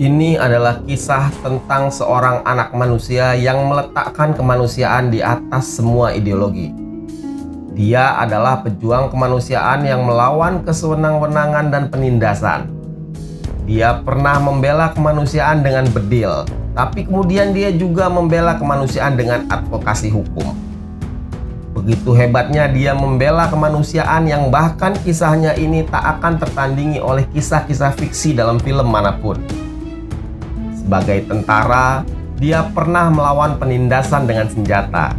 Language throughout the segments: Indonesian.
Ini adalah kisah tentang seorang anak manusia yang meletakkan kemanusiaan di atas semua ideologi. Dia adalah pejuang kemanusiaan yang melawan kesewenang-wenangan dan penindasan. Dia pernah membela kemanusiaan dengan bedil, tapi kemudian dia juga membela kemanusiaan dengan advokasi hukum. Begitu hebatnya dia membela kemanusiaan yang bahkan kisahnya ini tak akan tertandingi oleh kisah-kisah fiksi dalam film manapun. Sebagai tentara, dia pernah melawan penindasan dengan senjata.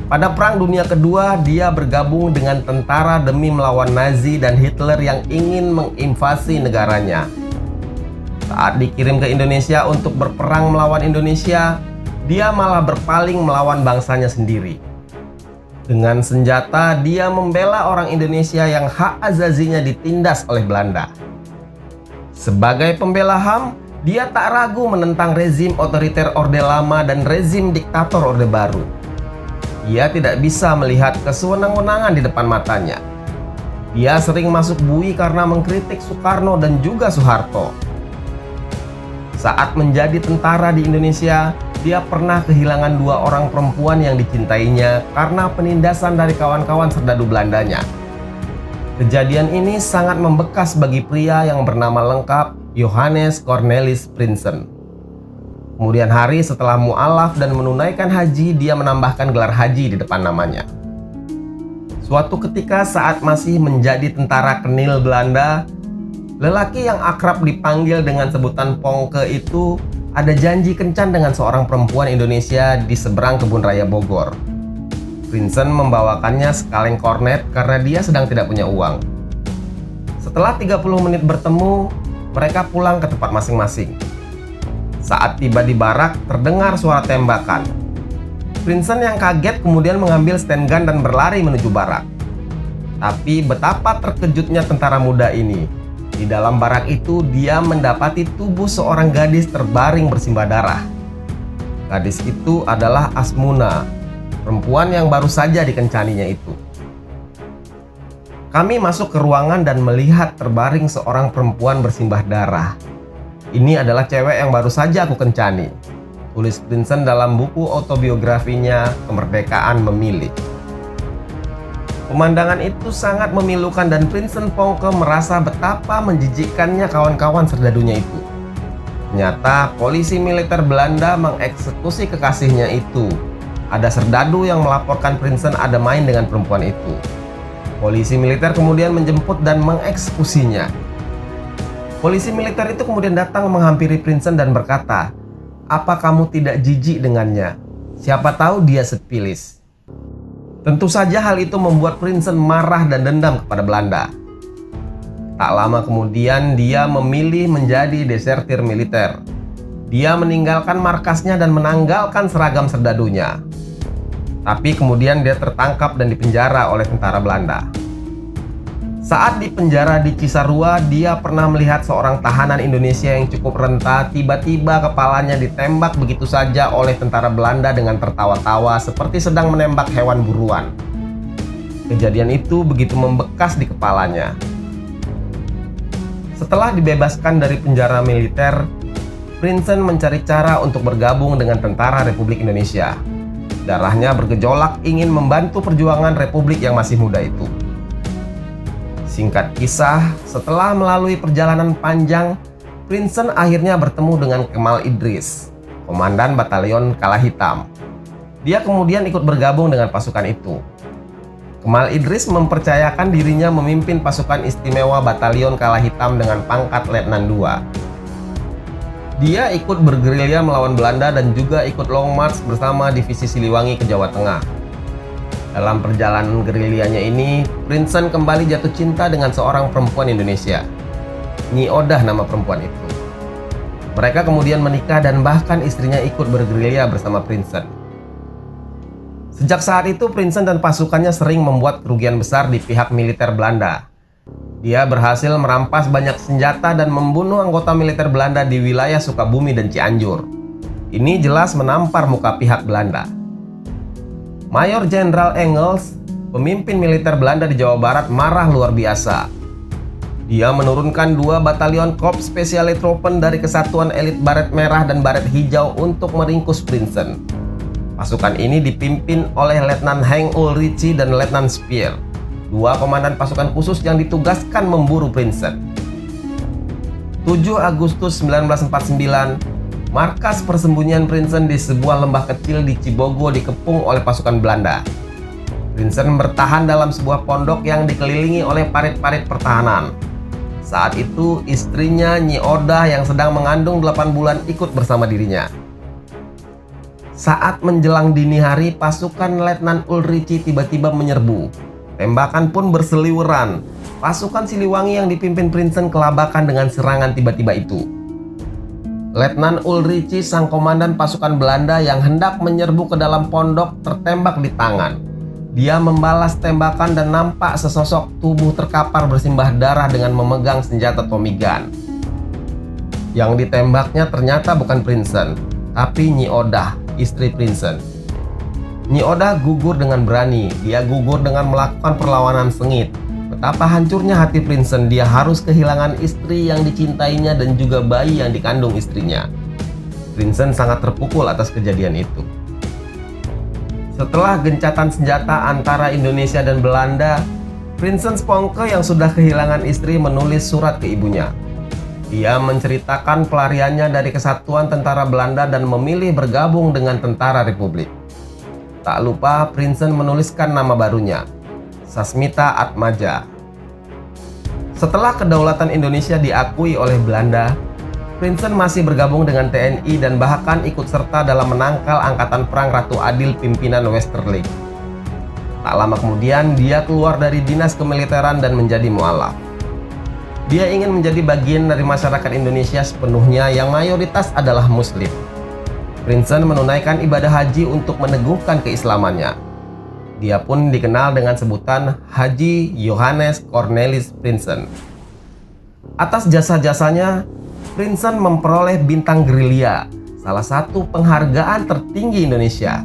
Pada Perang Dunia Kedua, dia bergabung dengan tentara demi melawan Nazi dan Hitler yang ingin menginvasi negaranya. Saat dikirim ke Indonesia untuk berperang melawan Indonesia, dia malah berpaling melawan bangsanya sendiri. Dengan senjata, dia membela orang Indonesia yang hak azazinya ditindas oleh Belanda. Sebagai pembela HAM, dia tak ragu menentang rezim otoriter Orde Lama dan rezim diktator Orde Baru. Dia tidak bisa melihat kesewenang-wenangan di depan matanya. Dia sering masuk bui karena mengkritik Soekarno dan juga Soeharto. Saat menjadi tentara di Indonesia, dia pernah kehilangan 2 orang perempuan yang dicintainya karena penindasan dari kawan-kawan serdadu Belandanya. Kejadian ini sangat membekas bagi pria yang bernama lengkap Johannes Cornelis Prinsen. Kemudian hari setelah mu'alaf dan menunaikan haji, dia menambahkan gelar haji di depan namanya. Suatu ketika saat masih menjadi tentara Kenil Belanda, lelaki yang akrab dipanggil dengan sebutan Pongke itu ada janji kencan dengan seorang perempuan Indonesia di seberang kebun raya Bogor. Prinsen membawakannya sekaleng kornet karena dia sedang tidak punya uang. Setelah 30 menit bertemu, mereka pulang ke tempat masing-masing. Saat tiba di barak, terdengar suara tembakan. Prinsen yang kaget kemudian mengambil stand gun dan berlari menuju barak. Tapi betapa terkejutnya tentara muda ini. Di dalam barak itu, dia mendapati tubuh seorang gadis terbaring bersimbah darah. Gadis itu adalah Asmuna, perempuan yang baru saja dikencaninya itu. Kami masuk ke ruangan dan melihat terbaring seorang perempuan bersimbah darah. Ini adalah cewek yang baru saja aku kencani, tulis Prinsen dalam buku autobiografinya Kemerdekaan Memilih. Pemandangan itu sangat memilukan dan Prinsen Pongke merasa betapa menjijikkannya kawan-kawan serdadunya itu. Ternyata polisi militer Belanda mengeksekusi kekasihnya itu. Ada serdadu yang melaporkan Prinsen ada main dengan perempuan itu. Polisi militer kemudian menjemput dan mengeksekusinya. Polisi militer itu kemudian datang menghampiri Prinsen dan berkata, "Apa kamu tidak jijik dengannya? Siapa tahu dia sepilis." Tentu saja hal itu membuat Prinsen marah dan dendam kepada Belanda. Tak lama kemudian dia memilih menjadi desertir militer. Dia meninggalkan markasnya dan menanggalkan seragam serdadunya. Tapi kemudian dia tertangkap dan dipenjara oleh tentara Belanda. Saat di penjara di Cisarua, dia pernah melihat seorang tahanan Indonesia yang cukup renta tiba-tiba kepalanya ditembak begitu saja oleh tentara Belanda dengan tertawa-tawa seperti sedang menembak hewan buruan. Kejadian itu begitu membekas di kepalanya. Setelah dibebaskan dari penjara militer, Prinsen mencari cara untuk bergabung dengan tentara Republik Indonesia. Darahnya bergejolak ingin membantu perjuangan Republik yang masih muda itu. Singkat kisah, setelah melalui perjalanan panjang, Prinsen akhirnya bertemu dengan Kemal Idris, komandan batalion Kala Hitam. Dia kemudian ikut bergabung dengan pasukan itu. Kemal Idris mempercayakan dirinya memimpin pasukan istimewa batalion Kala Hitam dengan pangkat Letnan II. Dia ikut bergerilya melawan Belanda dan juga ikut long march bersama divisi Siliwangi ke Jawa Tengah. Dalam perjalanan gerilyanya ini, Prinsen kembali jatuh cinta dengan seorang perempuan Indonesia. Nyi Odah nama perempuan itu. Mereka kemudian menikah dan bahkan istrinya ikut bergerilya bersama Prinsen. Sejak saat itu, Prinsen dan pasukannya sering membuat kerugian besar di pihak militer Belanda. Dia berhasil merampas banyak senjata dan membunuh anggota militer Belanda di wilayah Sukabumi dan Cianjur. Ini jelas menampar muka pihak Belanda. Mayor Jenderal Engels, pemimpin militer Belanda di Jawa Barat, marah luar biasa. Dia menurunkan 2 batalion Korps Speziale Truppen dari kesatuan elit Baret Merah dan Baret Hijau untuk meringkus Prinsen. Pasukan ini dipimpin oleh Letnan Henk Ulrichi dan Letnan Speer, 2 komandan pasukan khusus yang ditugaskan memburu Prinsen. 7 Agustus 1949, markas persembunyian Prinsen di sebuah lembah kecil di Cibogo dikepung oleh pasukan Belanda. Prinsen bertahan dalam sebuah pondok yang dikelilingi oleh parit-parit pertahanan. Saat itu istrinya Nyi Odah yang sedang mengandung 8 bulan ikut bersama dirinya. Saat menjelang dini hari, pasukan Letnan Ulrichi tiba-tiba menyerbu. Tembakan pun berseliweran. Pasukan Siliwangi yang dipimpin Prinsen kelabakan dengan serangan tiba-tiba itu. Letnan Ulrichi, sang komandan pasukan Belanda yang hendak menyerbu ke dalam pondok, tertembak di tangan. Dia membalas tembakan dan nampak sesosok tubuh terkapar bersimbah darah dengan memegang senjata Tommy gun. Yang ditembaknya ternyata bukan Prinsen, tapi Nyi Odah, istri Prinsen. Nyi Odah gugur dengan berani. Dia gugur dengan melakukan perlawanan sengit. Betapa hancurnya hati Prinsen, dia harus kehilangan istri yang dicintainya dan juga bayi yang dikandung istrinya. Prinsen sangat terpukul atas kejadian itu. Setelah gencatan senjata antara Indonesia dan Belanda, Prinsen Spongke yang sudah kehilangan istri menulis surat ke ibunya. Dia menceritakan pelariannya dari kesatuan tentara Belanda dan memilih bergabung dengan tentara Republik. Tak lupa Prinsen menuliskan nama barunya, Sasmita Atmaja. Setelah kedaulatan Indonesia diakui oleh Belanda, Prinsen masih bergabung dengan TNI dan bahkan ikut serta dalam menangkal angkatan perang Ratu Adil pimpinan Westerling. Tak lama kemudian dia keluar dari dinas kemiliteran dan menjadi mualaf. Dia ingin menjadi bagian dari masyarakat Indonesia sepenuhnya yang mayoritas adalah Muslim. Prinsen menunaikan ibadah haji untuk meneguhkan keislamannya. Dia pun dikenal dengan sebutan Haji Johannes Cornelis Prinsen. Atas jasa-jasanya, Prinsen memperoleh bintang gerilya, salah satu penghargaan tertinggi Indonesia.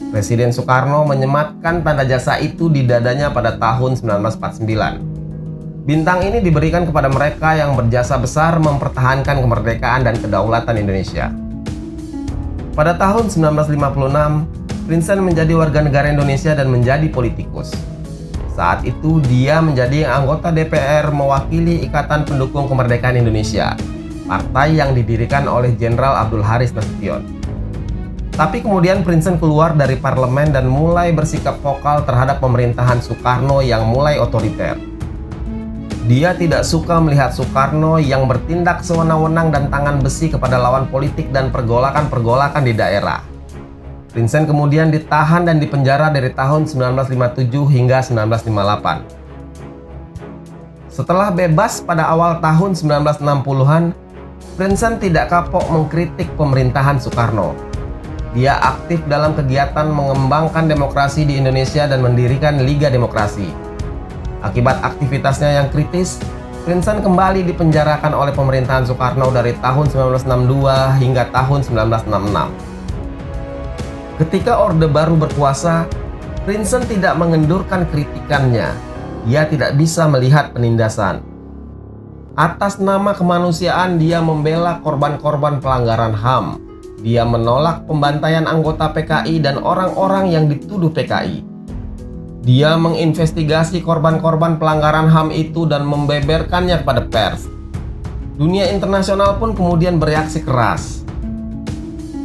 Presiden Soekarno menyematkan tanda jasa itu di dadanya pada tahun 1949. Bintang ini diberikan kepada mereka yang berjasa besar mempertahankan kemerdekaan dan kedaulatan Indonesia. Pada tahun 1956, Prinsen menjadi warga negara Indonesia dan menjadi politikus. Saat itu dia menjadi anggota DPR mewakili Ikatan Pendukung Kemerdekaan Indonesia, partai yang didirikan oleh Jenderal Abdul Haris Nasution. Tapi kemudian Prinsen keluar dari parlemen dan mulai bersikap vokal terhadap pemerintahan Soekarno yang mulai otoriter. Dia tidak suka melihat Soekarno yang bertindak sewenang-wenang dan tangan besi kepada lawan politik dan pergolakan-pergolakan di daerah. Prinsen kemudian ditahan dan dipenjara dari tahun 1957 hingga 1958. Setelah bebas pada awal tahun 1960-an, Prinsen tidak kapok mengkritik pemerintahan Soekarno. Dia aktif dalam kegiatan mengembangkan demokrasi di Indonesia dan mendirikan Liga Demokrasi. Akibat aktivitasnya yang kritis, Prinsen kembali dipenjarakan oleh pemerintahan Soekarno dari tahun 1962 hingga tahun 1966. Ketika Orde Baru berkuasa, Prinsen tidak mengendurkan kritikannya. Dia tidak bisa melihat penindasan. Atas nama kemanusiaan, dia membela korban-korban pelanggaran HAM. Dia menolak pembantaian anggota PKI dan orang-orang yang dituduh PKI. Dia menginvestigasi korban-korban pelanggaran HAM itu dan membeberkannya kepada pers. Dunia internasional pun kemudian bereaksi keras.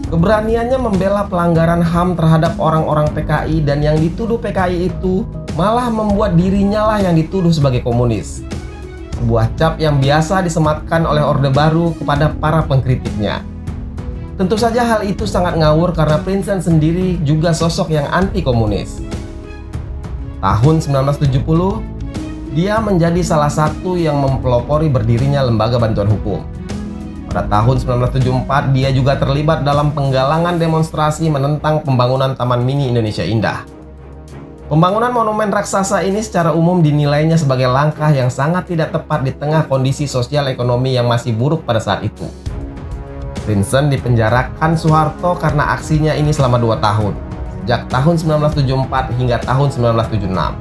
Keberaniannya membela pelanggaran HAM terhadap orang-orang PKI dan yang dituduh PKI itu malah membuat dirinya lah yang dituduh sebagai komunis. Sebuah cap yang biasa disematkan oleh Orde Baru kepada para pengkritiknya. Tentu saja hal itu sangat ngawur karena Prinsen sendiri juga sosok yang anti-komunis. Tahun 1970, dia menjadi salah satu yang mempelopori berdirinya Lembaga Bantuan Hukum. Pada tahun 1974, dia juga terlibat dalam penggalangan demonstrasi menentang pembangunan Taman Mini Indonesia Indah. Pembangunan monumen raksasa ini secara umum dinilainya sebagai langkah yang sangat tidak tepat di tengah kondisi sosial ekonomi yang masih buruk pada saat itu. Prinsen dipenjarakan Soeharto karena aksinya ini selama 2 tahun, sejak tahun 1974 hingga tahun 1976.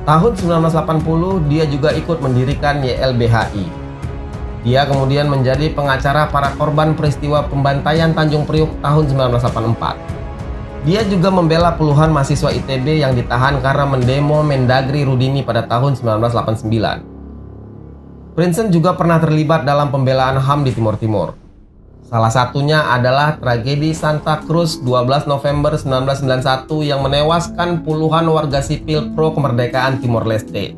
Tahun 1980 dia juga ikut mendirikan YLBHI. Dia kemudian menjadi pengacara para korban peristiwa pembantaian Tanjung Priuk tahun 1984. Dia juga membela puluhan mahasiswa ITB yang ditahan karena mendemo Mendagri Rudini pada tahun 1989. Prinsen juga pernah terlibat dalam pembelaan HAM di Timur Timur. Salah satunya adalah tragedi Santa Cruz 12 November 1991 yang menewaskan puluhan warga sipil pro kemerdekaan Timor Leste.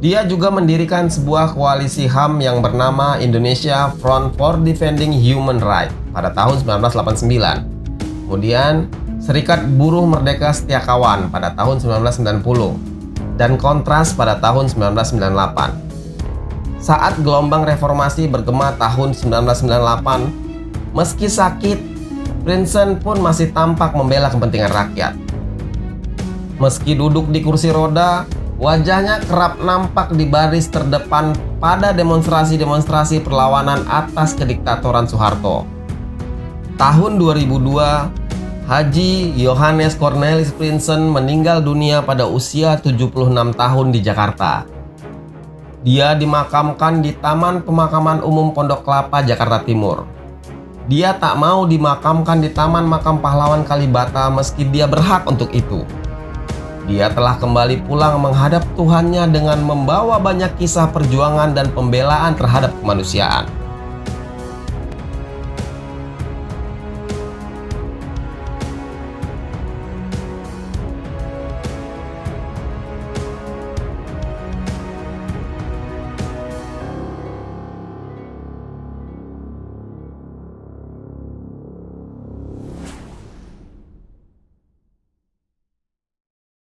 Dia juga mendirikan sebuah koalisi HAM yang bernama Indonesia Front for Defending Human Rights pada tahun 1989. Kemudian Serikat Buruh Merdeka Setiakawan pada tahun 1990 dan Kontras pada tahun 1998. Saat gelombang reformasi bergema tahun 1998, meski sakit, Prinsen pun masih tampak membela kepentingan rakyat. Meski duduk di kursi roda, wajahnya kerap nampak di baris terdepan pada demonstrasi-demonstrasi perlawanan atas kediktatoran Soeharto. Tahun 2002, Haji Yohanes Cornelis Prinsen meninggal dunia pada usia 76 tahun di Jakarta. Dia dimakamkan di Taman Pemakaman Umum Pondok Kelapa, Jakarta Timur. Dia tak mau dimakamkan di Taman Makam Pahlawan Kalibata meski dia berhak untuk itu. Dia telah kembali pulang menghadap Tuhannya dengan membawa banyak kisah perjuangan dan pembelaan terhadap kemanusiaan.